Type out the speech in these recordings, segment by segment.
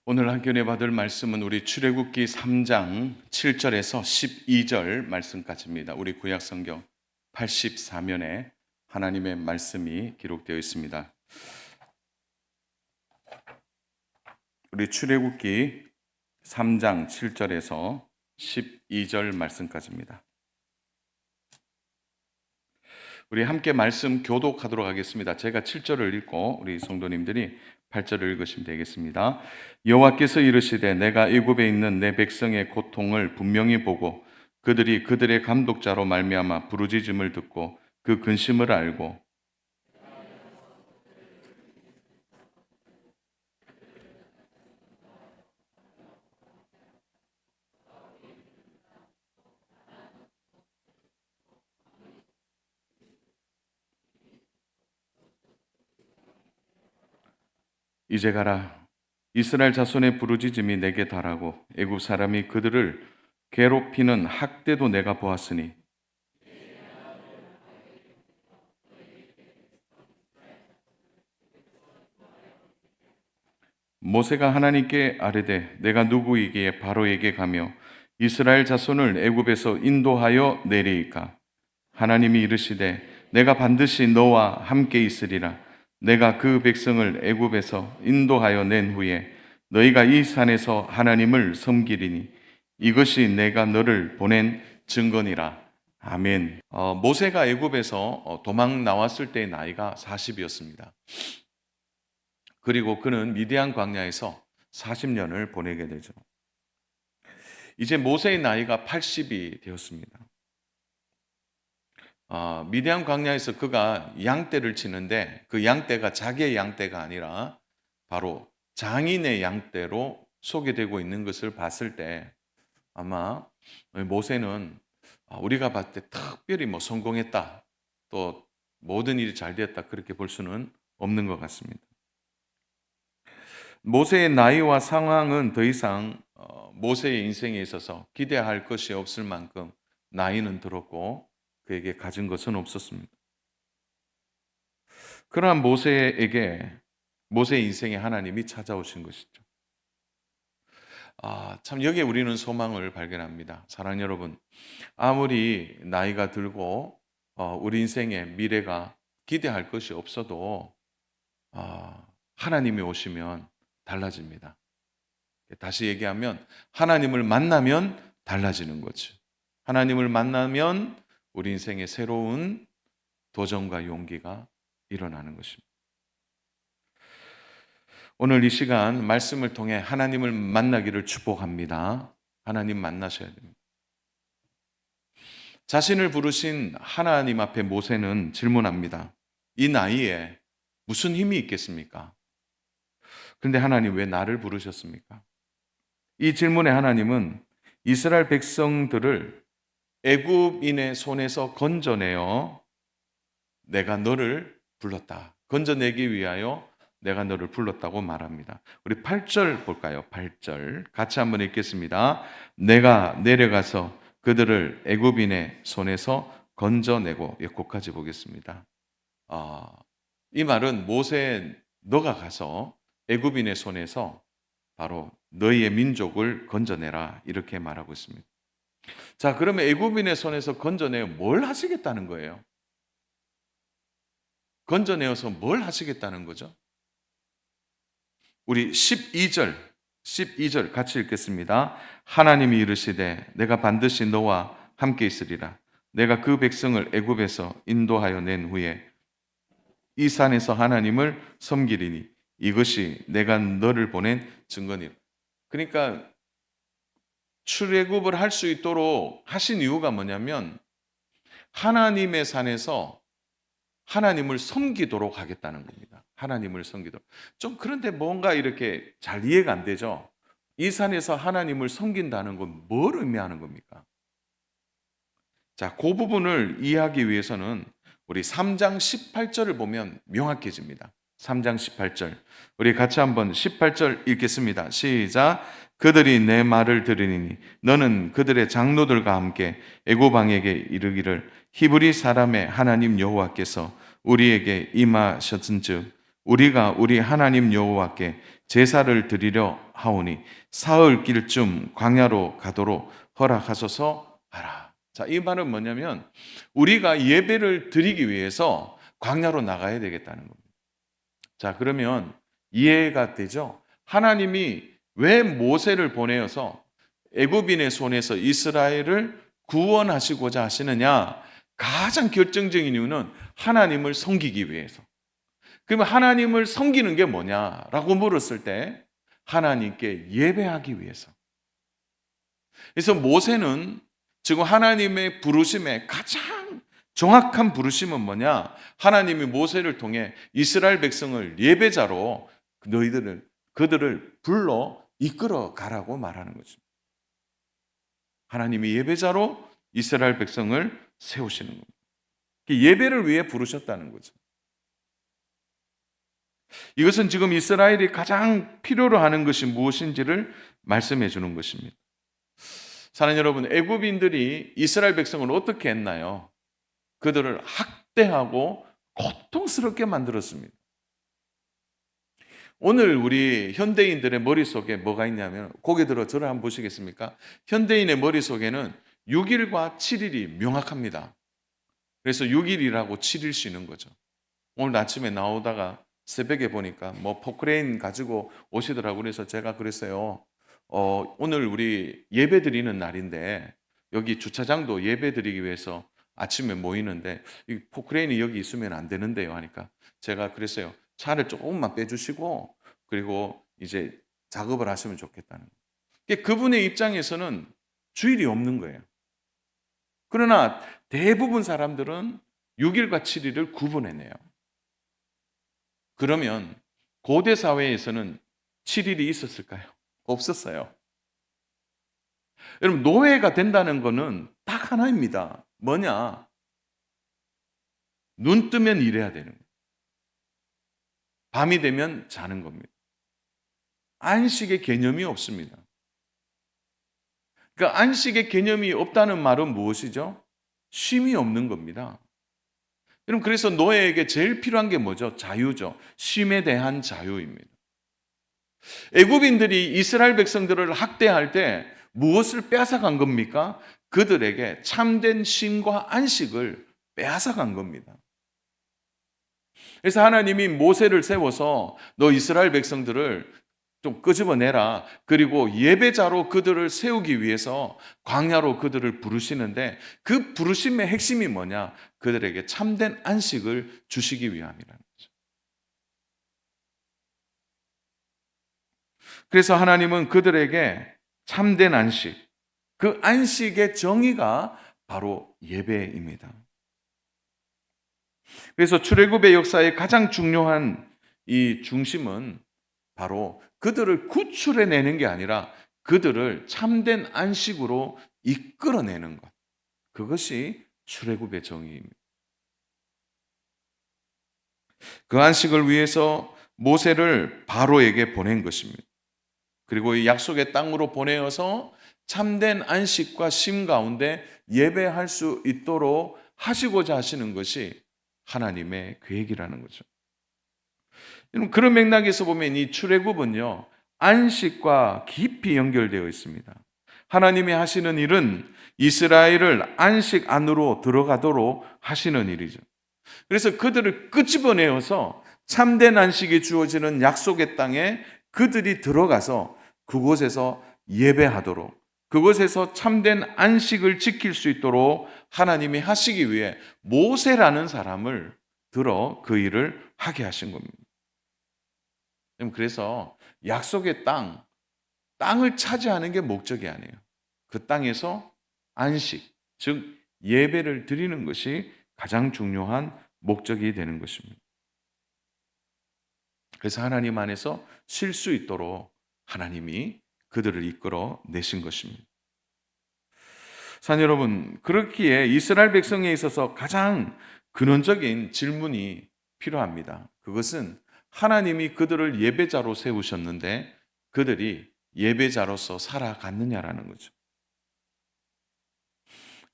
오늘 함께 받을 말씀은 우리 출애굽기 3장 7절에서 12절 말씀까지입니다. 우리 구약 성경 84면에 하나님의 말씀이 기록되어 있습니다. 우리 출애굽기 3장 7절에서 12절 말씀까지입니다. 우리 함께 말씀 교독하도록 하겠습니다. 제가 7절을 읽고 우리 성도님들이 8절을 읽으시면 되겠습니다. 여호와께서 이르시되 내가 애굽에 있는 내 백성의 고통을 분명히 보고 그들이 그들의 감독자로 말미암아 부르짖음을 듣고 그 근심을 알고 이제 가라. 이스라엘 자손의 부르짖음이 내게 달하고 애굽 사람이 그들을 괴롭히는 학대도 내가 보았으니 모세가 하나님께 아뢰되 내가 누구이기에 바로에게 가며 이스라엘 자손을 애굽에서 인도하여 내리이까. 하나님이 이르시되 내가 반드시 너와 함께 있으리라. 내가 그 백성을 애굽에서 인도하여 낸 후에 너희가 이 산에서 하나님을 섬기리니 이것이 내가 너를 보낸 증거니라. 아멘. 모세가 애굽에서 도망 나왔을 때의 나이가 40이었습니다. 그리고 그는 미디안 광야에서 40년을 보내게 되죠. 이제 모세의 나이가 80이 되었습니다. 미디안 광야에서 그가 양떼를 치는데 그 양떼가 자기의 양떼가 아니라 바로 장인의 양떼로 소개되고 있는 것을 봤을 때 아마 모세는 우리가 봤을 때 특별히 성공했다, 또 모든 일이 잘 되었다 그렇게 볼 수는 없는 것 같습니다. 모세의 나이와 상황은 더 이상 모세의 인생에 있어서 기대할 것이 없을 만큼 나이는 들었고 그에게 가진 것은 없었습니다. 그러한 모세의 인생에 하나님이 찾아오신 것이죠. 참 여기에 우리는 소망을 발견합니다. 사랑하는 여러분, 아무리 나이가 들고 우리 인생의 미래가 기대할 것이 없어도 하나님이 오시면 달라집니다. 다시 얘기하면 하나님을 만나면 달라지는 거죠. 하나님을 만나면 우리 인생에 새로운 도전과 용기가 일어나는 것입니다. 오늘 이 시간 말씀을 통해 하나님을 만나기를 축복합니다. 하나님 만나셔야 됩니다. 자신을 부르신 하나님 앞에 모세는 질문합니다. 이 나이에 무슨 힘이 있겠습니까? 그런데 하나님 왜 나를 부르셨습니까? 이 질문에 하나님은 이스라엘 백성들을 애굽인의 손에서 건져내어 내가 너를 불렀다. 건져내기 위하여 내가 너를 불렀다고 말합니다. 우리 8절 볼까요? 8절 같이 한번 읽겠습니다. 내가 내려가서 그들을 애굽인의 손에서 건져내고, 거기까지 보겠습니다. 이 말은 모세 너가 가서 애굽인의 손에서 바로 너희의 민족을 건져내라 이렇게 말하고 있습니다. 자, 그러면 애굽인의 손에서 건져내어 뭘 하시겠다는 거예요? 건져내어서 뭘 하시겠다는 거죠? 우리 12절 같이 읽겠습니다. 하나님이 이르시되 내가 반드시 너와 함께 있으리라. 내가 그 백성을 애굽에서 인도하여 낸 후에 이 산에서 하나님을 섬기리니 이것이 내가 너를 보낸 증거니라. 그러니까 출애굽을 할 수 있도록 하신 이유가 뭐냐면 하나님의 산에서 하나님을 섬기도록 하겠다는 겁니다. 하나님을 섬기도록. 좀 그런데 뭔가 이렇게 잘 이해가 안 되죠? 이 산에서 하나님을 섬긴다는 건 뭘 의미하는 겁니까? 자, 그 부분을 이해하기 위해서는 우리 3장 18절을 보면 명확해집니다. 3장 18절. 우리 같이 한번 18절 읽겠습니다. 시작. 그들이 내 말을 들으니 너는 그들의 장로들과 함께 애굽 왕에게 이르기를 히브리 사람의 하나님 여호와께서 우리에게 임하셨은즉 우리가 우리 하나님 여호와께 제사를 드리려 하오니 사흘 길쯤 광야로 가도록 허락하소서 하라. 자, 이 말은 뭐냐면 우리가 예배를 드리기 위해서 광야로 나가야 되겠다는 겁니다. 자, 그러면 이해가 되죠? 하나님이 왜 모세를 보내어서 애굽인의 손에서 이스라엘을 구원하시고자 하시느냐? 가장 결정적인 이유는 하나님을 섬기기 위해서. 그러면 하나님을 섬기는 게 뭐냐라고 물었을 때 하나님께 예배하기 위해서. 그래서 모세는 지금 하나님의 부르심의 가장 정확한 부르심은 뭐냐? 하나님이 모세를 통해 이스라엘 백성을 예배자로 그들을 불러 이끌어 가라고 말하는 거죠. 하나님이 예배자로 이스라엘 백성을 세우시는 겁니다. 예배를 위해 부르셨다는 거죠. 이것은 지금 이스라엘이 가장 필요로 하는 것이 무엇인지를 말씀해 주는 것입니다. 사랑하는 여러분, 애굽인들이 이스라엘 백성을 어떻게 했나요? 그들을 학대하고 고통스럽게 만들었습니다. 오늘 우리 현대인들의 머릿속에 뭐가 있냐면, 고개 들어 저를 한번 보시겠습니까? 현대인의 머릿속에는 6일과 7일이 명확합니다. 그래서 6일이라고 7일 쉬는 거죠. 오늘 아침에 나오다가 새벽에 보니까 뭐 포크레인 가지고 오시더라고요. 그래서 제가 그랬어요. 오늘 우리 예배 드리는 날인데 여기 주차장도 예배 드리기 위해서 아침에 모이는데 이 포크레인이 여기 있으면 안 되는데요 하니까 제가 그랬어요. 차를 조금만 빼주시고 그리고 이제 작업을 하시면 좋겠다는 거예요. 그분의 입장에서는 주일이 없는 거예요. 그러나 대부분 사람들은 6일과 7일을 구분해내요. 그러면 고대 사회에서는 7일이 있었을까요? 없었어요. 여러분, 노예가 된다는 것은 딱 하나입니다. 뭐냐? 눈 뜨면 일해야 되는 거예요. 밤이 되면 자는 겁니다. 안식의 개념이 없습니다. 그러니까 안식의 개념이 없다는 말은 무엇이죠? 쉼이 없는 겁니다. 여러분, 그래서 노예에게 제일 필요한 게 뭐죠? 자유죠. 쉼에 대한 자유입니다. 애굽인들이 이스라엘 백성들을 학대할 때 무엇을 빼앗아간 겁니까? 그들에게 참된 쉼과 안식을 빼앗아간 겁니다. 그래서 하나님이 모세를 세워서 너 이스라엘 백성들을 좀 끄집어내라. 그리고 예배자로 그들을 세우기 위해서 광야로 그들을 부르시는데 그 부르심의 핵심이 뭐냐? 그들에게 참된 안식을 주시기 위함이라는 거죠. 그래서 하나님은 그들에게 참된 안식, 그 안식의 정의가 바로 예배입니다. 그래서 출애굽의 역사의 가장 중요한 이 중심은 바로 그들을 구출해내는 게 아니라 그들을 참된 안식으로 이끌어내는 것. 그것이 출애굽의 정의입니다. 그 안식을 위해서 모세를 바로에게 보낸 것입니다. 그리고 이 약속의 땅으로 보내어서 참된 안식과 쉼 가운데 예배할 수 있도록 하시고자 하시는 것이 하나님의 계획이라는 거죠. 그런 맥락에서 보면 이 출애굽은요, 안식과 깊이 연결되어 있습니다. 하나님이 하시는 일은 이스라엘을 안식 안으로 들어가도록 하시는 일이죠. 그래서 그들을 끄집어내어서 참된 안식이 주어지는 약속의 땅에 그들이 들어가서 그곳에서 예배하도록, 그곳에서 참된 안식을 지킬 수 있도록 하나님이 하시기 위해 모세라는 사람을 들어 그 일을 하게 하신 겁니다. 그래서 약속의 땅을 차지하는 게 목적이 아니에요. 그 땅에서 안식, 즉 예배를 드리는 것이 가장 중요한 목적이 되는 것입니다. 그래서 하나님 안에서 쉴 수 있도록 하나님이 그들을 이끌어 내신 것입니다. 사랑 여러분, 그렇기에 이스라엘 백성에 있어서 가장 근원적인 질문이 필요합니다. 그것은 하나님이 그들을 예배자로 세우셨는데 그들이 예배자로서 살아갔느냐라는 거죠.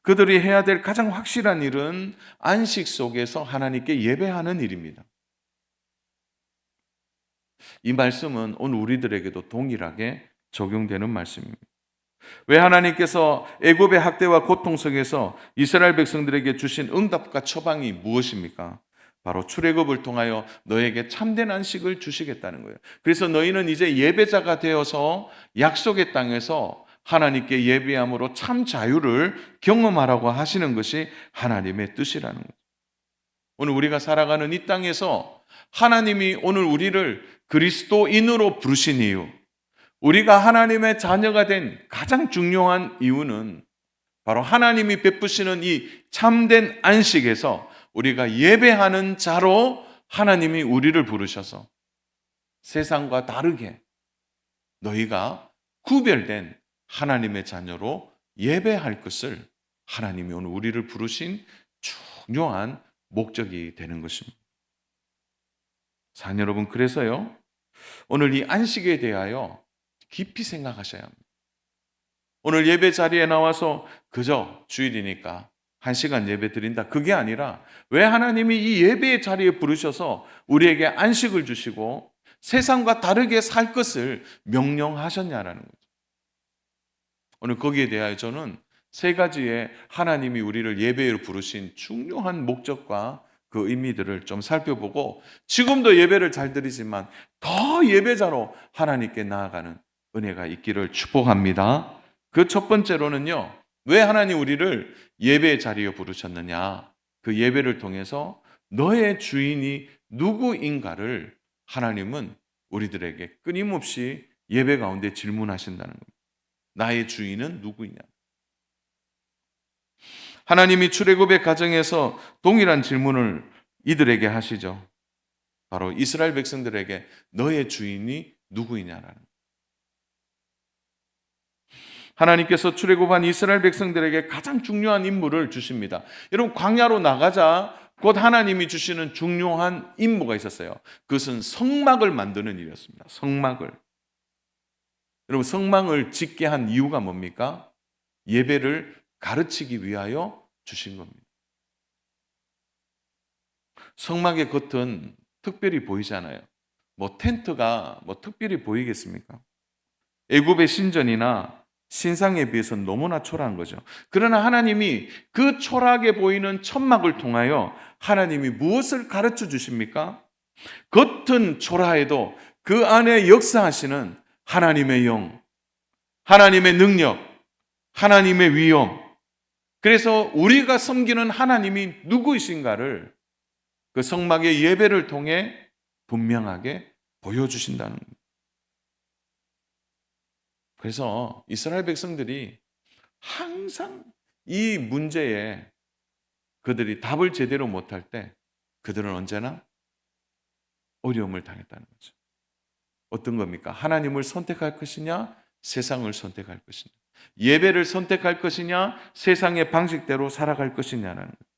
그들이 해야 될 가장 확실한 일은 안식 속에서 하나님께 예배하는 일입니다. 이 말씀은 오늘 우리들에게도 동일하게 적용되는 말씀입니다. 왜 하나님께서 애굽의 학대와 고통 속에서 이스라엘 백성들에게 주신 응답과 처방이 무엇입니까? 바로 출애굽을 통하여 너에게 참된 안식을 주시겠다는 거예요. 그래서 너희는 이제 예배자가 되어서 약속의 땅에서 하나님께 예배함으로 참 자유를 경험하라고 하시는 것이 하나님의 뜻이라는 거예요. 오늘 우리가 살아가는 이 땅에서 하나님이 오늘 우리를 그리스도인으로 부르신 이유, 우리가 하나님의 자녀가 된 가장 중요한 이유는 바로 하나님이 베푸시는 이 참된 안식에서 우리가 예배하는 자로 하나님이 우리를 부르셔서 세상과 다르게 너희가 구별된 하나님의 자녀로 예배할 것을 하나님이 오늘 우리를 부르신 중요한 목적이 되는 것입니다. 자녀 여러분, 그래서요, 오늘 이 안식에 대하여 깊이 생각하셔야 합니다. 오늘 예배 자리에 나와서 그저 주일이니까 1시간 예배 드린다, 그게 아니라 왜 하나님이 이 예배의 자리에 부르셔서 우리에게 안식을 주시고 세상과 다르게 살 것을 명령하셨냐라는 거죠. 오늘 거기에 대하여 저는 세 가지의 하나님이 우리를 예배로 부르신 중요한 목적과 그 의미들을 좀 살펴보고, 지금도 예배를 잘 드리지만 더 예배자로 하나님께 나아가는 은혜가 있기를 축복합니다. 그 첫 번째로는요, 왜 하나님 우리를 예배의 자리에 부르셨느냐, 그 예배를 통해서 너의 주인이 누구인가를 하나님은 우리들에게 끊임없이 예배 가운데 질문하신다는 겁니다. 나의 주인은 누구이냐. 하나님이 출애굽의 과정에서 동일한 질문을 이들에게 하시죠. 바로 이스라엘 백성들에게 너의 주인이 누구이냐라는 거예요. 하나님께서 출애굽한 이스라엘 백성들에게 가장 중요한 임무를 주십니다. 여러분, 광야로 나가자 곧 하나님이 주시는 중요한 임무가 있었어요. 그것은 성막을 만드는 일이었습니다. 성막을. 여러분, 성막을 짓게 한 이유가 뭡니까? 예배를 가르치기 위하여 주신 겁니다. 성막의 겉은 특별히 보이잖아요. 텐트가 특별히 보이겠습니까? 애굽의 신전이나 신상에 비해서는 너무나 초라한 거죠. 그러나 하나님이 그 초라하게 보이는 천막을 통하여 하나님이 무엇을 가르쳐 주십니까? 겉은 초라해도 그 안에 역사하시는 하나님의 영, 하나님의 능력, 하나님의 위엄, 그래서 우리가 섬기는 하나님이 누구이신가를 그 성막의 예배를 통해 분명하게 보여주신다는 겁니다. 그래서 이스라엘 백성들이 항상 이 문제에 그들이 답을 제대로 못할 때 그들은 언제나 어려움을 당했다는 거죠. 어떤 겁니까? 하나님을 선택할 것이냐, 세상을 선택할 것이냐, 예배를 선택할 것이냐, 세상의 방식대로 살아갈 것이냐라는 거죠.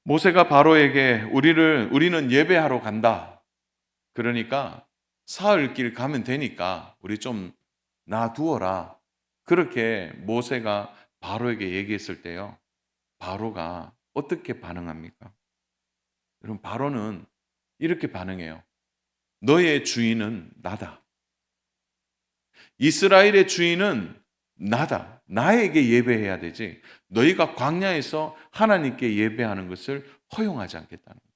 모세가 바로에게 우리는 예배하러 간다, 그러니까 사흘길 가면 되니까 우리 좀 놔두어라, 그렇게 모세가 바로에게 얘기했을 때요, 바로가 어떻게 반응합니까? 여러분, 바로는 이렇게 반응해요. 너의 주인은 나다. 이스라엘의 주인은 나다. 나에게 예배해야 되지, 너희가 광야에서 하나님께 예배하는 것을 허용하지 않겠다는 거예요.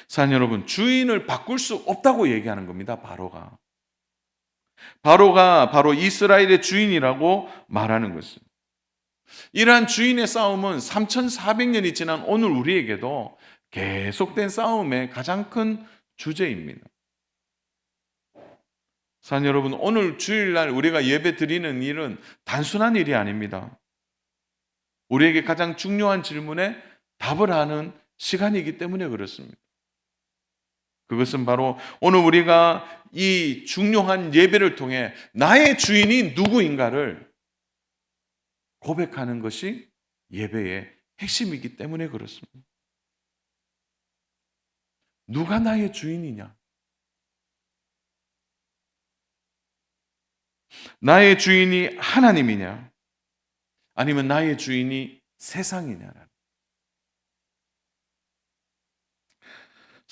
사랑 여러분, 주인을 바꿀 수 없다고 얘기하는 겁니다. 바로가 바로 이스라엘의 주인이라고 말하는 것입니다. 이러한 주인의 싸움은 3,400년이 지난 오늘 우리에게도 계속된 싸움의 가장 큰 주제입니다. 사랑 여러분, 오늘 주일날 우리가 예배 드리는 일은 단순한 일이 아닙니다. 우리에게 가장 중요한 질문에 답을 하는 시간이기 때문에 그렇습니다. 그것은 바로 오늘 우리가 이 중요한 예배를 통해 나의 주인이 누구인가를 고백하는 것이 예배의 핵심이기 때문에 그렇습니다. 누가 나의 주인이냐? 나의 주인이 하나님이냐? 아니면 나의 주인이 세상이냐?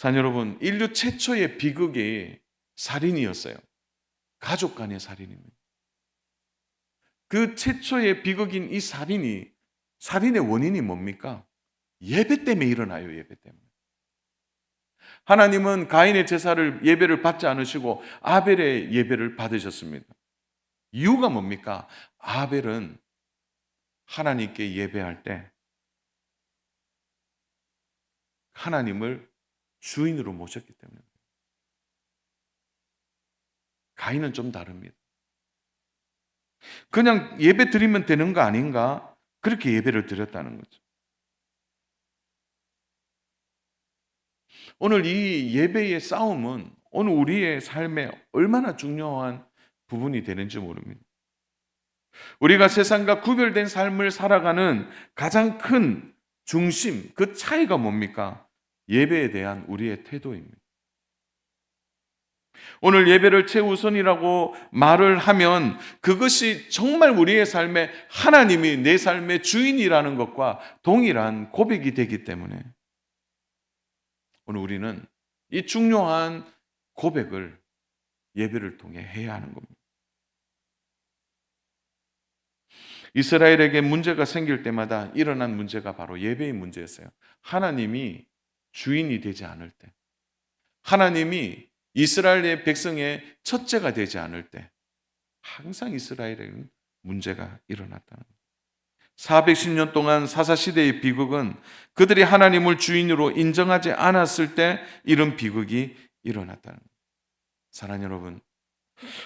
사랑 여러분, 인류 최초의 비극이 살인이었어요. 가족 간의 살인입니다. 그 최초의 비극인 이 살인의 원인이 뭡니까? 예배 때문에 일어나요, 예배 때문에. 하나님은 가인의 제사를 예배를 받지 않으시고 아벨의 예배를 받으셨습니다. 이유가 뭡니까? 아벨은 하나님께 예배할 때 하나님을 주인으로 모셨기 때문에. 가인은 좀 다릅니다. 그냥 예배 드리면 되는 거 아닌가? 그렇게 예배를 드렸다는 거죠. 오늘 이 예배의 싸움은 오늘 우리의 삶에 얼마나 중요한 부분이 되는지 모릅니다. 우리가 세상과 구별된 삶을 살아가는 가장 큰 중심, 그 차이가 뭡니까? 예배에 대한 우리의 태도입니다. 오늘 예배를 최우선이라고 말을 하면 그것이 정말 우리의 삶에 하나님이 내 삶의 주인이라는 것과 동일한 고백이 되기 때문에 오늘 우리는 이 중요한 고백을 예배를 통해 해야 하는 겁니다. 이스라엘에게 문제가 생길 때마다 일어난 문제가 바로 예배의 문제였어요. 하나님이 주인이 되지 않을 때, 하나님이 이스라엘의 백성의 첫째가 되지 않을 때 항상 이스라엘에는 문제가 일어났다는 거예요. 410년 동안 사사시대의 비극은 그들이 하나님을 주인으로 인정하지 않았을 때 이런 비극이 일어났다는 거예요. 사랑하는 여러분,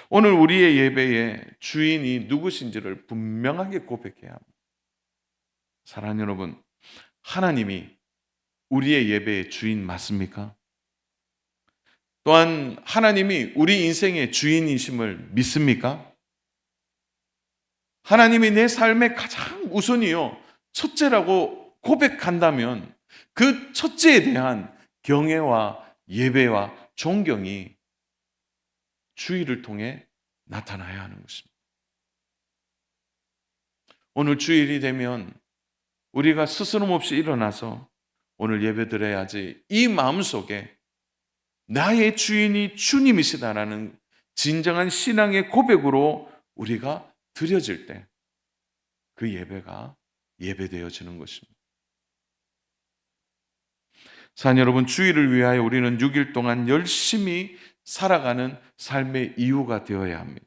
오늘 우리의 예배의 주인이 누구신지를 분명하게 고백해야 합니다. 사랑하는 여러분, 하나님이 우리의 예배의 주인 맞습니까? 또한 하나님이 우리 인생의 주인이심을 믿습니까? 하나님이 내 삶의 가장 우선이요, 첫째라고 고백한다면 그 첫째에 대한 경외와 예배와 존경이 주일을 통해 나타나야 하는 것입니다. 오늘 주일이 되면 우리가 스스럼 없이 일어나서 오늘 예배 드려야지 이 마음속에 나의 주인이 주님이시다라는 진정한 신앙의 고백으로 우리가 드려질 때 그 예배가 예배되어지는 것입니다. 사랑 여러분, 주일을 위하여 우리는 6일 동안 열심히 살아가는 삶의 이유가 되어야 합니다.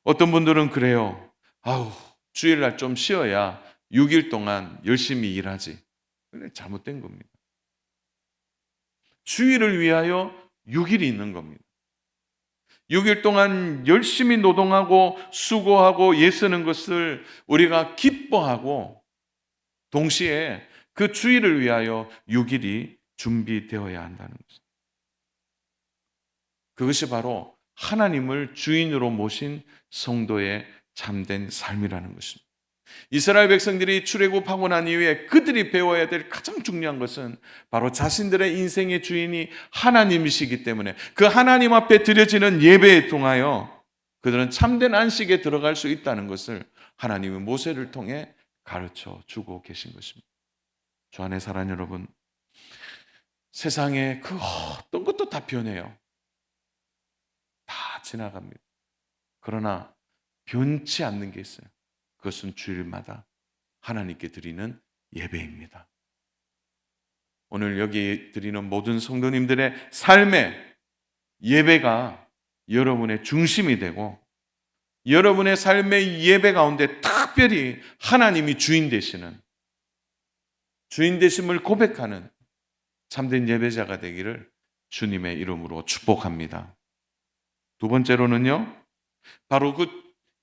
어떤 분들은 그래요. 아우, 주일날 좀 쉬어야 6일 동안 열심히 일하지. 근데 잘못된 겁니다. 주일을 위하여 6일이 있는 겁니다. 6일 동안 열심히 노동하고 수고하고 애쓰는 것을 우리가 기뻐하고 동시에 그 주일을 위하여 6일이 준비되어야 한다는 것입니다. 그것이 바로 하나님을 주인으로 모신 성도의 참된 삶이라는 것입니다. 이스라엘 백성들이 출애굽하고 난 이후에 그들이 배워야 될 가장 중요한 것은 바로 자신들의 인생의 주인이 하나님이시기 때문에 그 하나님 앞에 드려지는 예배에 통하여 그들은 참된 안식에 들어갈 수 있다는 것을 하나님의 모세를 통해 가르쳐 주고 계신 것입니다. 주 안에 사랑하는 여러분, 세상에 그 어떤 것도 다 변해요. 다 지나갑니다. 그러나 변치 않는 게 있어요. 그것은 주일마다 하나님께 드리는 예배입니다. 오늘 여기 드리는 모든 성도님들의 삶의 예배가 여러분의 중심이 되고 여러분의 삶의 예배 가운데 특별히 하나님이 주인 되시는, 주인 되심을 고백하는 참된 예배자가 되기를 주님의 이름으로 축복합니다. 두 번째로는요, 바로 그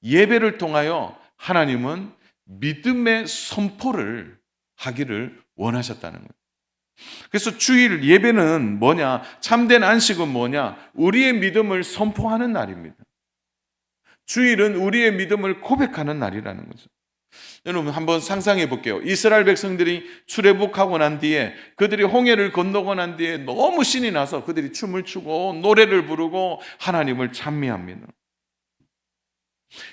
예배를 통하여 하나님은 믿음의 선포를 하기를 원하셨다는 거예요. 그래서 주일 예배는 뭐냐? 참된 안식은 뭐냐? 우리의 믿음을 선포하는 날입니다. 주일은 우리의 믿음을 고백하는 날이라는 거죠. 여러분 한번 상상해 볼게요. 이스라엘 백성들이 출애굽하고 난 뒤에 그들이 홍해를 건너고 난 뒤에 너무 신이 나서 그들이 춤을 추고 노래를 부르고 하나님을 찬미합니다.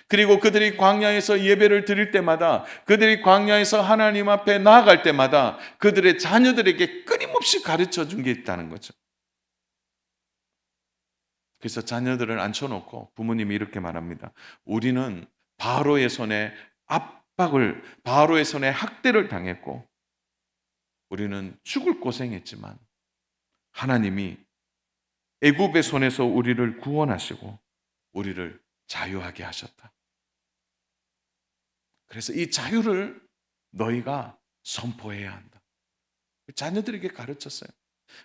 그리고 그들이 광야에서 예배를 드릴 때마다, 그들이 광야에서 하나님 앞에 나아갈 때마다 그들의 자녀들에게 끊임없이 가르쳐 준 게 있다는 거죠. 그래서 자녀들을 앉혀놓고 부모님이 이렇게 말합니다. 우리는 바로의 손에 바로의 손에 학대를 당했고 우리는 죽을 고생했지만 하나님이 애굽의 손에서 우리를 구원하시고 우리를 자유하게 하셨다. 그래서 이 자유를 너희가 선포해야 한다. 자녀들에게 가르쳤어요.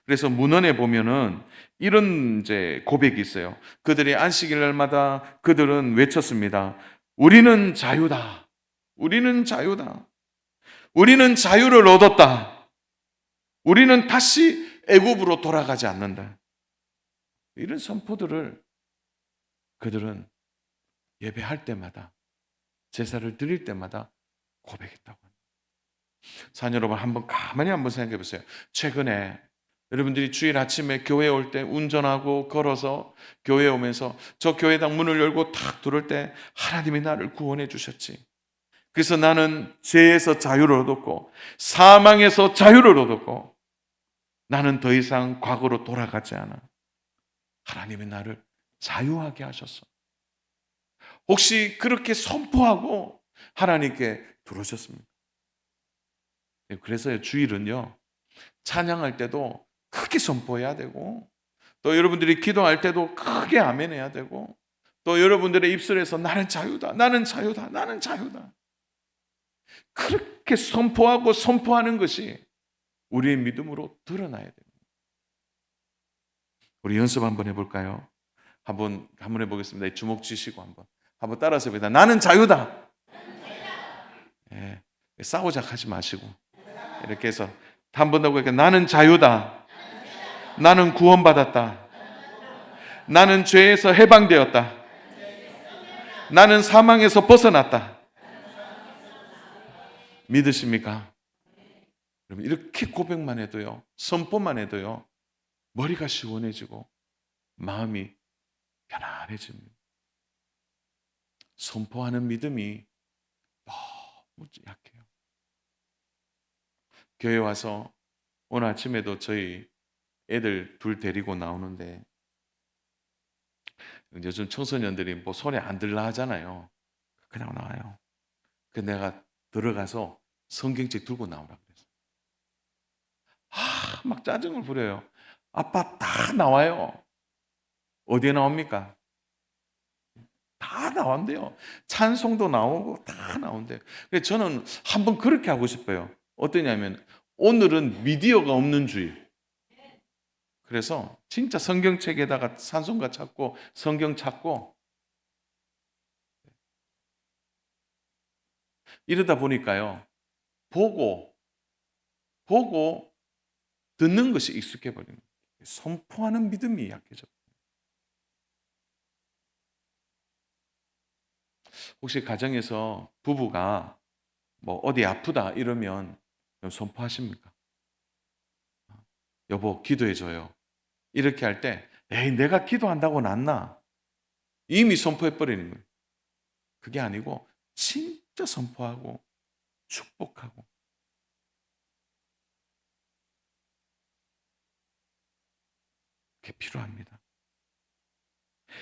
그래서 문헌에 보면은 이런 이제 고백이 있어요. 그들이 안식일 날마다 그들은 외쳤습니다. 우리는 자유다. 우리는 자유다. 우리는 자유를 얻었다. 우리는 다시 애굽으로 돌아가지 않는다. 이런 선포들을 그들은 예배할 때마다, 제사를 드릴 때마다 고백했다고 합니다. 자녀 여러분, 가만히 한번 생각해 보세요. 최근에 여러분들이 주일 아침에 교회 올 때 운전하고 걸어서 교회에 오면서 저 교회당 문을 열고 탁 들어올 때 하나님이 나를 구원해 주셨지. 그래서 나는 죄에서 자유를 얻었고 사망에서 자유를 얻었고 나는 더 이상 과거로 돌아가지 않아. 하나님이 나를 자유하게 하셨어. 혹시 그렇게 선포하고 하나님께 들어오셨습니까? 그래서 주일은요, 찬양할 때도 크게 선포해야 되고, 또 여러분들이 기도할 때도 크게 아멘 해야 되고, 또 여러분들의 입술에서 나는 자유다, 나는 자유다, 나는 자유다, 그렇게 선포하고 선포하는 것이 우리의 믿음으로 드러나야 됩니다. 우리 연습 한번 해볼까요? 한번 해보겠습니다. 주먹 쥐시고 한번 따라서 해봅니다. 나는 자유다. 예, 싸우자 하지 마시고 이렇게 해서 한 번 더 그러니까 나는 자유다. 나는 구원받았다. 나는 죄에서 해방되었다. 나는 사망에서 벗어났다. 믿으십니까? 여러분, 이렇게 고백만 해도요, 선포만 해도요, 머리가 시원해지고 마음이 편안해집니다. 선포하는 믿음이 너무 약해요. 교회 와서 오늘 아침에도 저희 애들 둘 데리고 나오는데 요즘 청소년들이 뭐 손에 안 들라 하잖아요. 그냥 나와요. 그래서 내가 들어가서 성경책 들고 나오라 그랬어요. 막 짜증을 부려요. 아빠 다 나와요. 어디에 나옵니까? 다 나온대요. 찬송도 나오고 다 나온대요. 그래서 저는 한번 그렇게 하고 싶어요. 어떠냐면 오늘은 미디어가 없는 주일. 그래서 진짜 성경책에다가 찬송가 찾고 성경 찾고 이러다 보니까요. 보고 듣는 것이 익숙해 버립니다. 선포하는 믿음이 약해져. 혹시 가정에서 부부가 뭐 어디 아프다 이러면 선포하십니까? 여보 기도해줘요. 이렇게 할 때 에이 내가 기도한다고 낫나? 이미 선포해버리는 거예요. 그게 아니고 진짜 선포하고 축복하고 그게 필요합니다.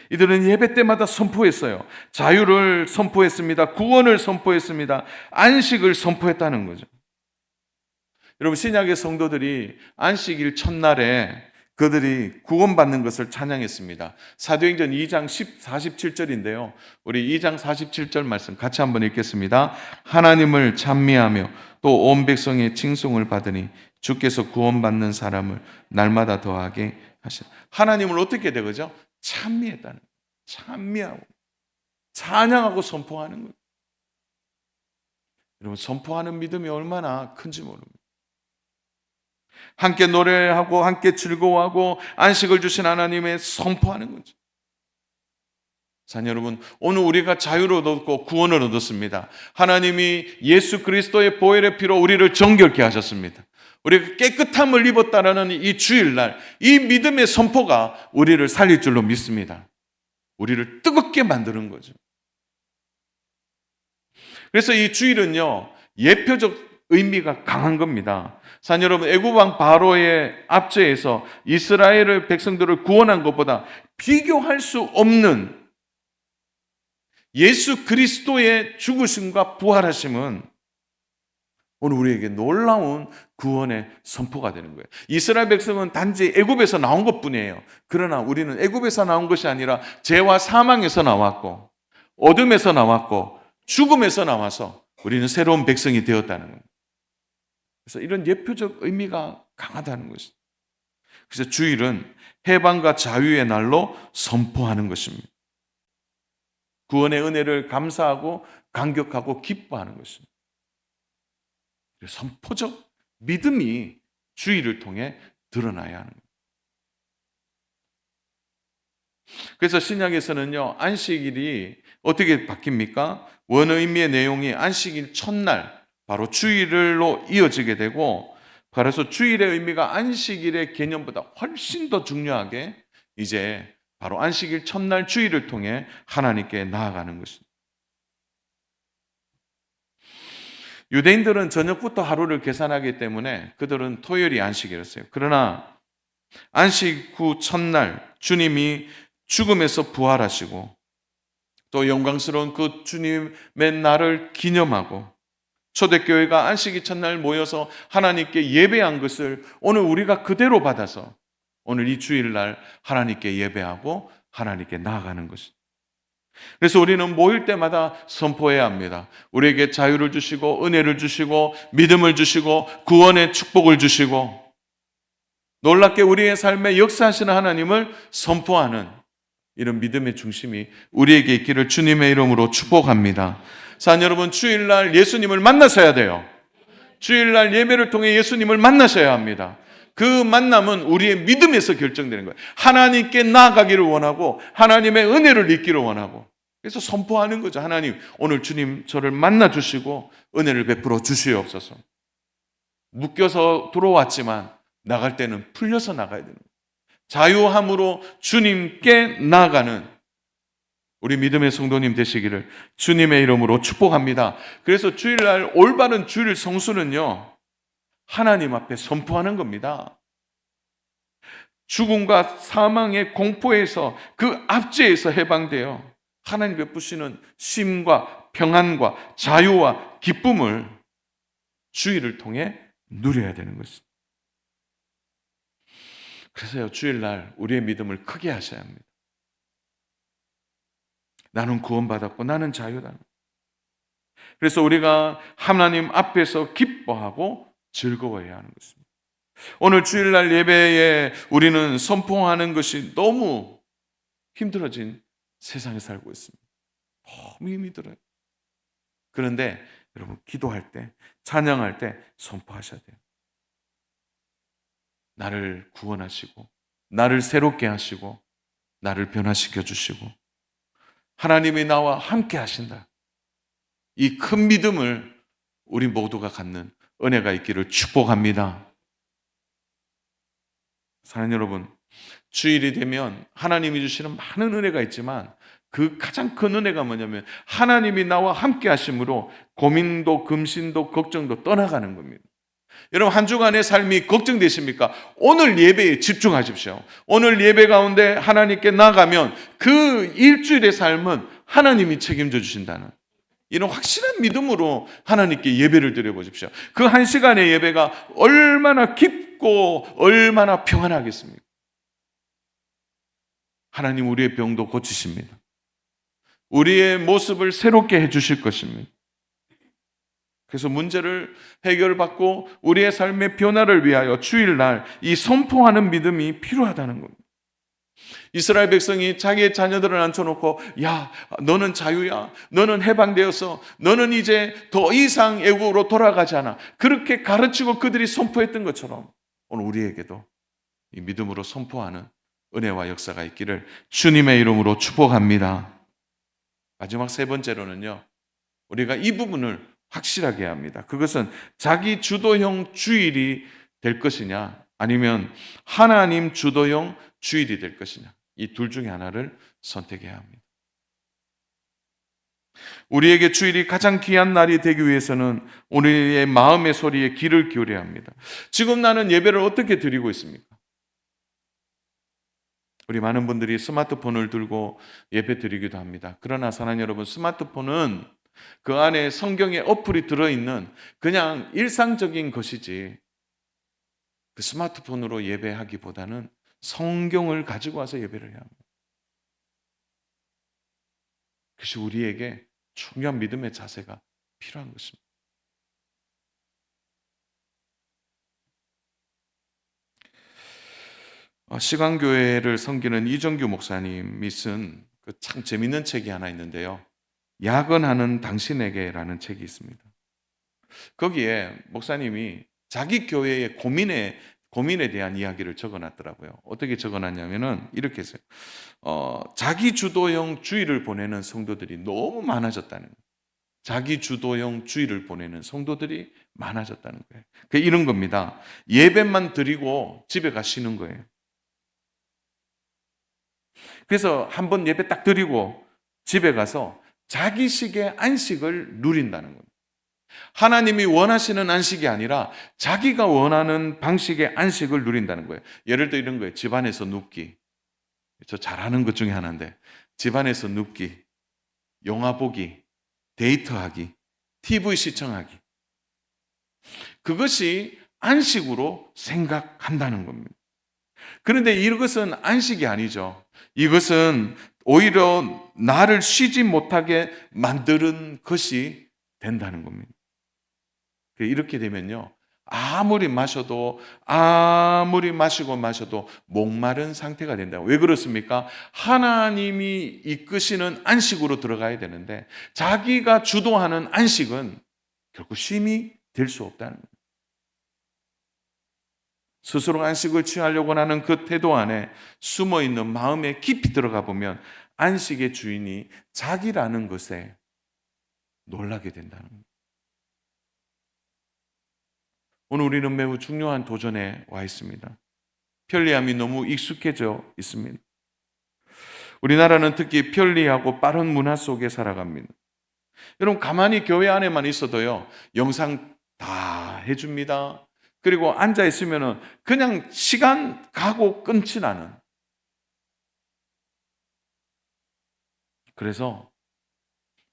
이들은 예배 때마다 선포했어요. 자유를 선포했습니다. 구원을 선포했습니다. 안식을 선포했다는 거죠. 여러분, 신약의 성도들이 안식일 첫날에 그들이 구원받는 것을 찬양했습니다. 사도행전 2장 47절인데요. 우리 2장 47절 말씀 같이 한번 읽겠습니다. 하나님을 찬미하며 또 온 백성의 칭송을 받으니 주께서 구원받는 사람을 날마다 더하게 하시라. 하나님을 어떻게 되거죠? 찬미했다는 거예요. 찬미하고 찬양하고 선포하는 거예요. 여러분, 선포하는 믿음이 얼마나 큰지 모릅니다. 함께 노래하고 함께 즐거워하고 안식을 주신 하나님의 선포하는 거죠. 자녀 여러분, 오늘 우리가 자유를 얻었고 구원을 얻었습니다. 하나님이 예수 그리스도의 보혈의 피로 우리를 정결케 하셨습니다. 우리가 깨끗함을 입었다라는 이 주일날 이 믿음의 선포가 우리를 살릴 줄로 믿습니다. 우리를 뜨겁게 만드는 거죠. 그래서 이 주일은요, 예표적 의미가 강한 겁니다. 사랑 여러분, 애굽 왕 바로의 압제에서 이스라엘의 백성들을 구원한 것보다 비교할 수 없는 예수 그리스도의 죽으심과 부활하심은 오늘 우리에게 놀라운 구원의 선포가 되는 거예요. 이스라엘 백성은 단지 애굽에서 나온 것뿐이에요. 그러나 우리는 애굽에서 나온 것이 아니라 죄와 사망에서 나왔고, 어둠에서 나왔고, 죽음에서 나와서 우리는 새로운 백성이 되었다는 거예요. 그래서 이런 예표적 의미가 강하다는 것입니다. 그래서 주일은 해방과 자유의 날로 선포하는 것입니다. 구원의 은혜를 감사하고 감격하고 기뻐하는 것입니다. 선포적 믿음이 주일을 통해 드러나야 하는 거예요. 그래서 신약에서는요, 안식일이 어떻게 바뀝니까? 원어의미의 내용이 안식일 첫날, 바로 주일로 이어지게 되고, 그래서 주일의 의미가 안식일의 개념보다 훨씬 더 중요하게 이제 바로 안식일 첫날 주일을 통해 하나님께 나아가는 것입니다. 유대인들은 저녁부터 하루를 계산하기 때문에 그들은 토요일이 안식일이었어요. 그러나 안식 후 첫날 주님이 죽음에서 부활하시고 또 영광스러운 그 주님의 날을 기념하고 초대교회가 안식일 첫날 모여서 하나님께 예배한 것을 오늘 우리가 그대로 받아서 오늘 이 주일날 하나님께 예배하고 하나님께 나아가는 것입니다. 그래서 우리는 모일 때마다 선포해야 합니다. 우리에게 자유를 주시고 은혜를 주시고 믿음을 주시고 구원의 축복을 주시고 놀랍게 우리의 삶에 역사하시는 하나님을 선포하는 이런 믿음의 중심이 우리에게 있기를 주님의 이름으로 축복합니다. 사랑 여러분, 주일날 예수님을 만나셔야 돼요. 주일날 예배를 통해 예수님을 만나셔야 합니다. 그 만남은 우리의 믿음에서 결정되는 거예요. 하나님께 나아가기를 원하고 하나님의 은혜를 잊기를 원하고 그래서 선포하는 거죠. 하나님, 오늘 주님 저를 만나 주시고 은혜를 베풀어 주시옵소서. 묶여서 들어왔지만 나갈 때는 풀려서 나가야 됩니다. 자유함으로 주님께 나아가는 우리 믿음의 성도님 되시기를 주님의 이름으로 축복합니다. 그래서 주일날 올바른 주일 성수는요, 하나님 앞에 선포하는 겁니다. 죽음과 사망의 공포에서 그 압제에서 해방되어 하나님 베푸시는 쉼과 평안과 자유와 기쁨을 주일을 통해 누려야 되는 것입니다. 그래서요, 주일날 우리의 믿음을 크게 하셔야 합니다. 나는 구원받았고 나는 자유다. 그래서 우리가 하나님 앞에서 기뻐하고 즐거워해야 하는 것입니다. 오늘 주일날 예배에 우리는 선포하는 것이 너무 힘들어진 세상에 살고 있습니다. 너무 힘이 들어요. 그런데 여러분, 기도할 때, 찬양할 때 선포하셔야 돼요. 나를 구원하시고 나를 새롭게 하시고 나를 변화시켜 주시고 하나님이 나와 함께 하신다. 이 큰 믿음을 우리 모두가 갖는 은혜가 있기를 축복합니다. 사랑하는 여러분, 주일이 되면 하나님이 주시는 많은 은혜가 있지만 그 가장 큰 은혜가 뭐냐면 하나님이 나와 함께 하심으로 고민도 금신도 걱정도 떠나가는 겁니다. 여러분, 한 주간의 삶이 걱정되십니까? 오늘 예배에 집중하십시오. 오늘 예배 가운데 하나님께 나가면 그 일주일의 삶은 하나님이 책임져 주신다는 이런 확실한 믿음으로 하나님께 예배를 드려보십시오. 그 한 시간의 예배가 얼마나 깊고 얼마나 평안하겠습니까? 하나님 우리의 병도 고치십니다. 우리의 모습을 새롭게 해주실 것입니다. 그래서 문제를 해결받고 우리의 삶의 변화를 위하여 주일날 이 선포하는 믿음이 필요하다는 겁니다. 이스라엘 백성이 자기의 자녀들을 앉혀놓고 야, 너는 자유야, 너는 해방되어서 너는 이제 더 이상 애국으로 돌아가지 않아, 그렇게 가르치고 그들이 선포했던 것처럼 오늘 우리에게도 이 믿음으로 선포하는 은혜와 역사가 있기를 주님의 이름으로 축복합니다. 마지막 세 번째로는요, 우리가 이 부분을 확실하게 해야 합니다. 그것은 자기 주도형 주일이 될 것이냐 아니면 하나님 주도형 주일이 될 것이냐, 이 둘 중에 하나를 선택해야 합니다. 우리에게 주일이 가장 귀한 날이 되기 위해서는 우리의 마음의 소리에 귀를 기울여야 합니다. 지금 나는 예배를 어떻게 드리고 있습니까? 우리 많은 분들이 스마트폰을 들고 예배 드리기도 합니다. 그러나 사랑하는 여러분, 스마트폰은 그 안에 성경의 어플이 들어있는 그냥 일상적인 것이지, 그 스마트폰으로 예배하기보다는 성경을 가지고 와서 예배를 해야 합니다. 그것이 우리에게 중요한 믿음의 자세가 필요한 것입니다. 시간교회를 섬기는 이정규 목사님이 쓴 그 참 재밌는 책이 하나 있는데요. 야근하는 당신에게라는 책이 있습니다. 거기에 목사님이 자기 교회의 고민에 대한 이야기를 적어놨더라고요. 어떻게 적어놨냐면은 이렇게 했어요. 자기 주도형 주일을 보내는 성도들이 너무 많아졌다는 거예요. 자기 주도형 주일을 보내는 성도들이 많아졌다는 거예요. 그 이런 겁니다. 예배만 드리고 집에 가시는 거예요. 그래서 한번 예배 딱 드리고 집에 가서 자기식의 안식을 누린다는 겁니다. 하나님이 원하시는 안식이 아니라 자기가 원하는 방식의 안식을 누린다는 거예요. 예를 들어 이런 거예요. 집안에서 눕기. 저 잘하는 것 중에 하나인데, 집안에서 눕기, 영화 보기, 데이트하기, TV 시청하기. 그것이 안식으로 생각한다는 겁니다. 그런데 이것은 안식이 아니죠. 이것은 오히려 나를 쉬지 못하게 만드는 것이 된다는 겁니다. 이렇게 되면요, 아무리 마시고 마셔도 목마른 상태가 된다고. 왜 그렇습니까? 하나님이 이끄시는 안식으로 들어가야 되는데 자기가 주도하는 안식은 결국 쉼이 될 수 없다는 거예요. 스스로 안식을 취하려고 하는 그 태도 안에 숨어있는 마음에 깊이 들어가 보면 안식의 주인이 자기라는 것에 놀라게 된다는 거예요. 오늘 우리는 매우 중요한 도전에 와 있습니다. 편리함이 너무 익숙해져 있습니다. 우리나라는 특히 편리하고 빠른 문화 속에 살아갑니다. 여러분, 가만히 교회 안에만 있어도요, 영상 다 해줍니다. 그리고 앉아 있으면은 그냥 시간 가고 끊지 않은. 그래서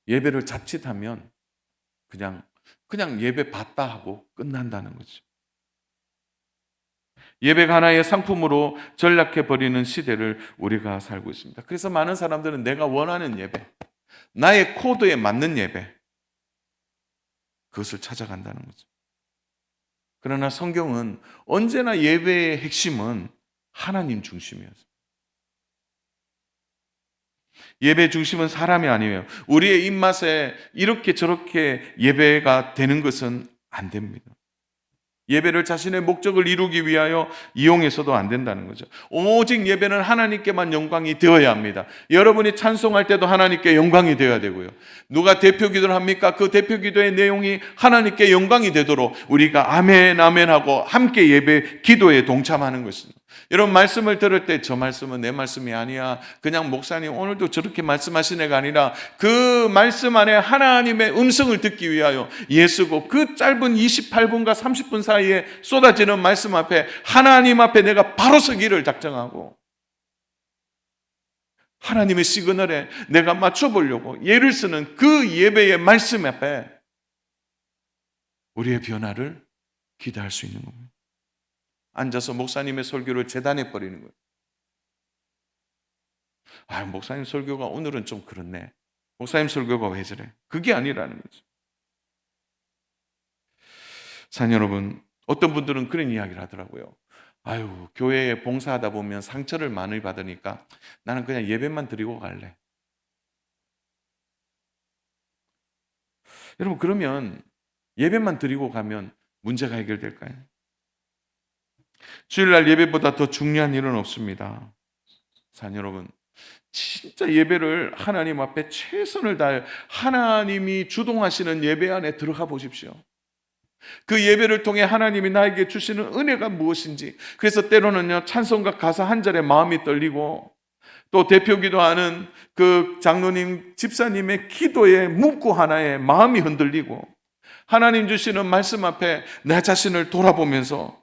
예배를 자칫하면 그냥 예배 봤다 하고 끝난다는 거죠. 예배가 하나의 상품으로 전락해 버리는 시대를 우리가 살고 있습니다. 그래서 많은 사람들은 내가 원하는 예배, 나의 코드에 맞는 예배, 그것을 찾아간다는 거죠. 그러나 성경은 언제나 예배의 핵심은 하나님 중심이었어요. 예배 중심은 사람이 아니에요. 우리의 입맛에 이렇게 저렇게 예배가 되는 것은 안 됩니다. 예배를 자신의 목적을 이루기 위하여 이용해서도 안 된다는 거죠. 오직 예배는 하나님께만 영광이 되어야 합니다. 여러분이 찬송할 때도 하나님께 영광이 되어야 되고요. 누가 대표 기도를 합니까? 그 대표 기도의 내용이 하나님께 영광이 되도록 우리가 아멘 아멘 하고 함께 예배 기도에 동참하는 것입니다. 여러분, 말씀을 들을 때 저 말씀은 내 말씀이 아니야, 그냥 목사님 오늘도 저렇게 말씀하신 애가 아니라 그 말씀 안에 하나님의 음성을 듣기 위하여 예수고 그 짧은 28분과 30분 사이에 쏟아지는 말씀 앞에 하나님 앞에 내가 바로 서기를 작정하고 하나님의 시그널에 내가 맞춰보려고 예를 쓰는 그 예배의 말씀 앞에 우리의 변화를 기대할 수 있는 겁니다. 앉아서 목사님의 설교를 재단해 버리는 거예요. 목사님 설교가 오늘은 좀 그렇네. 목사님 설교가 왜 저래? 그게 아니라는 거죠. 사랑하는 여러분, 어떤 분들은 그런 이야기를 하더라고요. 교회에 봉사하다 보면 상처를 많이 받으니까 나는 그냥 예배만 드리고 갈래. 여러분, 그러면 예배만 드리고 가면 문제가 해결될까요? 주일날 예배보다 더 중요한 일은 없습니다. 사랑하는 여러분, 진짜 예배를 하나님 앞에 최선을 다해 하나님이 주동하시는 예배 안에 들어가 보십시오. 그 예배를 통해 하나님이 나에게 주시는 은혜가 무엇인지. 그래서 때로는요, 찬송가 가사 한 절에 마음이 떨리고 또 대표 기도하는 그 장로님, 집사님의 기도의 문구 하나에 마음이 흔들리고 하나님 주시는 말씀 앞에 내 자신을 돌아보면서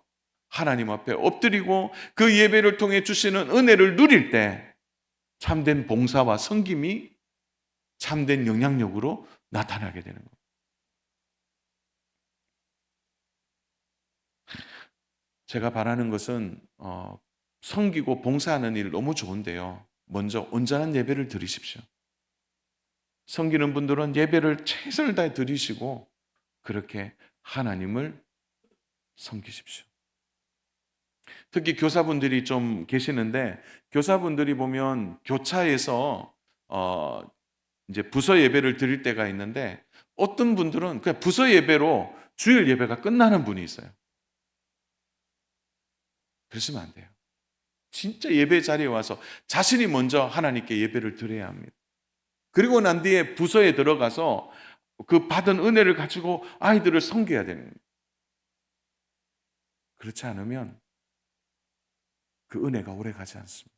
하나님 앞에 엎드리고 그 예배를 통해 주시는 은혜를 누릴 때 참된 봉사와 섬김이 참된 영향력으로 나타나게 되는 겁니다. 제가 바라는 것은 섬기고 봉사하는 일 너무 좋은데요. 먼저 온전한 예배를 드리십시오. 섬기는 분들은 예배를 최선을 다해 드리시고 그렇게 하나님을 섬기십시오. 특히 교사분들이 좀 계시는데 교사분들이 보면 교차에서 이제 부서 예배를 드릴 때가 있는데 어떤 분들은 그냥 부서 예배로 주일 예배가 끝나는 분이 있어요. 그러시면 안 돼요. 진짜 예배 자리에 와서 자신이 먼저 하나님께 예배를 드려야 합니다. 그리고 난 뒤에 부서에 들어가서 그 받은 은혜를 가지고 아이들을 섬겨야 되는 거예요. 그렇지 않으면 그 은혜가 오래 가지 않습니다.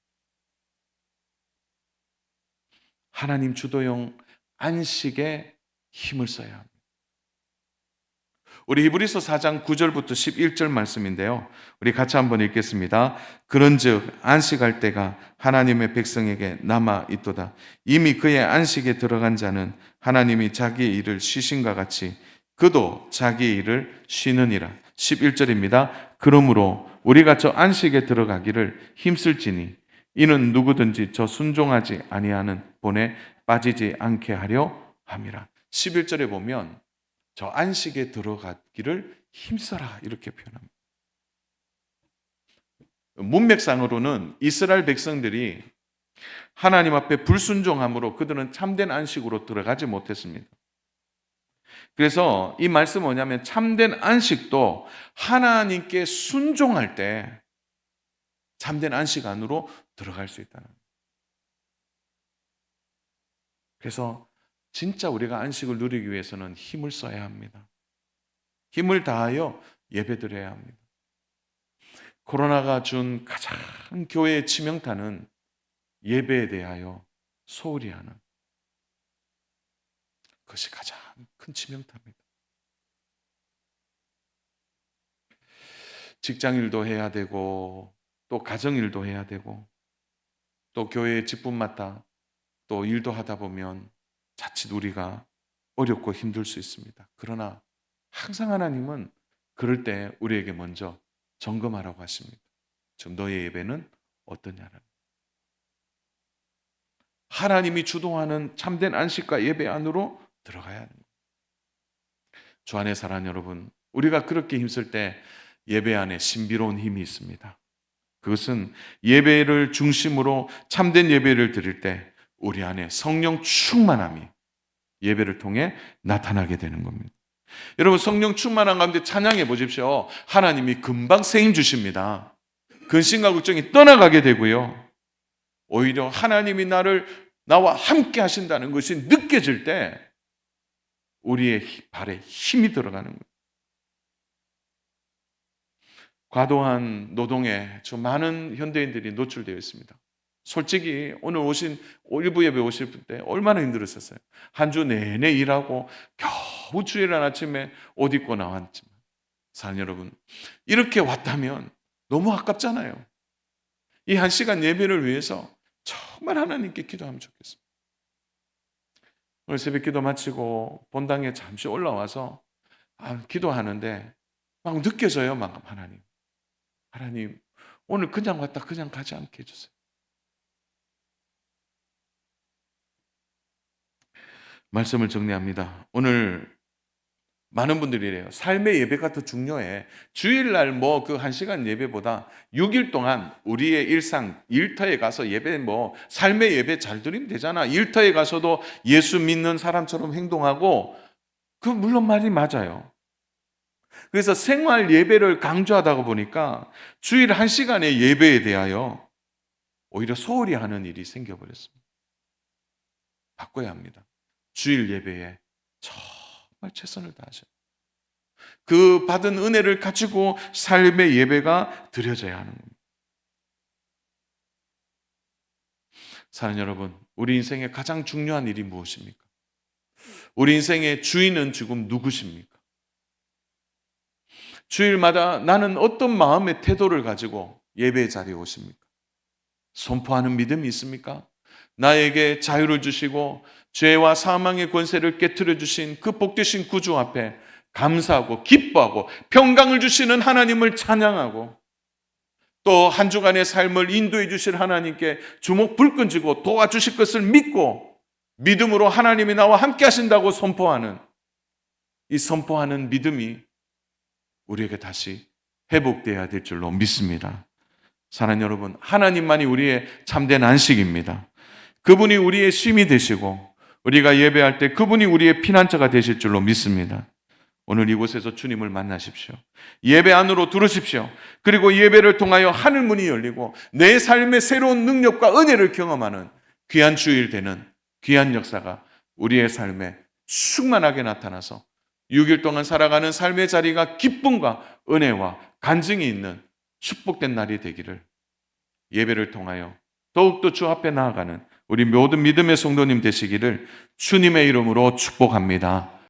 하나님 주도용 안식에 힘을 써야 합니다. 우리 히브리서 4장 9절부터 11절 말씀인데요. 우리 같이 한번 읽겠습니다. 그런즉 안식할 때가 하나님의 백성에게 남아 있도다. 이미 그의 안식에 들어간 자는 하나님이 자기의 일을 쉬신과 같이 그도 자기의 일을 쉬느니라. 11절입니다. 그러므로 우리가 저 안식에 들어가기를 힘쓸지니 이는 누구든지 저 순종하지 아니하는 본에 빠지지 않게 하려 함이라. 11절에 보면 저 안식에 들어가기를 힘써라 이렇게 표현합니다. 문맥상으로는 이스라엘 백성들이 하나님 앞에 불순종함으로 그들은 참된 안식으로 들어가지 못했습니다. 그래서 이 말씀은 뭐냐면 참된 안식도 하나님께 순종할 때 참된 안식 안으로 들어갈 수 있다는 거예요. 그래서 진짜 우리가 안식을 누리기 위해서는 힘을 써야 합니다. 힘을 다하여 예배드려야 합니다. 코로나가 준 가장 교회의 치명타는 예배에 대하여 소홀히 하는 그것이 가장 큰 치명타입니다. 직장일도 해야 되고 또 가정일도 해야 되고 또 교회의 직분 맡아 또 일도 하다 보면 자칫 우리가 어렵고 힘들 수 있습니다. 그러나 항상 하나님은 그럴 때 우리에게 먼저 점검하라고 하십니다. 지금 너의 예배는 어떠냐는. 하나님이 주동하는 참된 안식과 예배 안으로 들어가야 하는 거예요. 주 안에 사랑하는 여러분, 우리가 그렇게 힘쓸 때 예배 안에 신비로운 힘이 있습니다. 그것은 예배를 중심으로 참된 예배를 드릴 때 우리 안에 성령 충만함이 예배를 통해 나타나게 되는 겁니다. 여러분 성령 충만한 가운데 찬양해 보십시오. 하나님이 금방 세임 주십니다. 근심과 걱정이 떠나가게 되고요. 오히려 하나님이 나와 함께 하신다는 것이 느껴질 때 우리의 발에 힘이 들어가는 거예요. 과도한 노동에 저 많은 현대인들이 노출되어 있습니다. 솔직히 오늘 일부 예배 오실 때 얼마나 힘들었었어요. 한 주 내내 일하고 겨우 주일 아침에 옷 입고 나왔지만 사랑하는 여러분, 이렇게 왔다면 너무 아깝잖아요. 이 한 시간 예배를 위해서 정말 하나님께 기도하면 좋겠습니다. 오늘 새벽 기도 마치고 본당에 잠시 올라와서 기도하는데 막 느껴져요. 막 하나님 오늘 그냥 왔다 그냥 가지 않게 해주세요. 말씀을 정리합니다. 오늘 많은 분들이 이래요. 삶의 예배가 더 중요해. 주일날 그 1시간 예배보다 6일 동안 우리의 일상, 일터에 가서 예배 삶의 예배 잘 드리면 되잖아. 일터에 가서도 예수 믿는 사람처럼 행동하고, 물론 말이 맞아요. 그래서 생활 예배를 강조하다 보니까 주일 1시간의 예배에 대하여 오히려 소홀히 하는 일이 생겨버렸습니다. 바꿔야 합니다. 주일 예배에 정말 최선을 다하셔. 그 받은 은혜를 가지고 삶의 예배가 드려져야 하는 겁니다. 사랑하는 여러분, 우리 인생의 가장 중요한 일이 무엇입니까? 우리 인생의 주인은 지금 누구십니까? 주일마다 나는 어떤 마음의 태도를 가지고 예배 자리에 오십니까? 선포하는 믿음이 있습니까? 나에게 자유를 주시고 죄와 사망의 권세를 깨트려 주신 그 복되신 구주 앞에 감사하고 기뻐하고 평강을 주시는 하나님을 찬양하고 또 한 주간의 삶을 인도해 주실 하나님께 주먹 불끈 쥐고 도와주실 것을 믿고 믿음으로 하나님이 나와 함께 하신다고 선포하는 이 선포하는 믿음이 우리에게 다시 회복되어야 될 줄로 믿습니다. 사랑하는 여러분, 하나님만이 우리의 참된 안식입니다. 그분이 우리의 쉼이 되시고 우리가 예배할 때 그분이 우리의 피난처가 되실 줄로 믿습니다. 오늘 이곳에서 주님을 만나십시오. 예배 안으로 들어오십시오. 그리고 예배를 통하여 하늘문이 열리고 내 삶의 새로운 능력과 은혜를 경험하는 귀한 주일 되는 귀한 역사가 우리의 삶에 충만하게 나타나서 6일 동안 살아가는 삶의 자리가 기쁨과 은혜와 간증이 있는 축복된 날이 되기를 예배를 통하여 더욱더 주 앞에 나아가는 우리 모든 믿음의 성도님 되시기를 주님의 이름으로 축복합니다.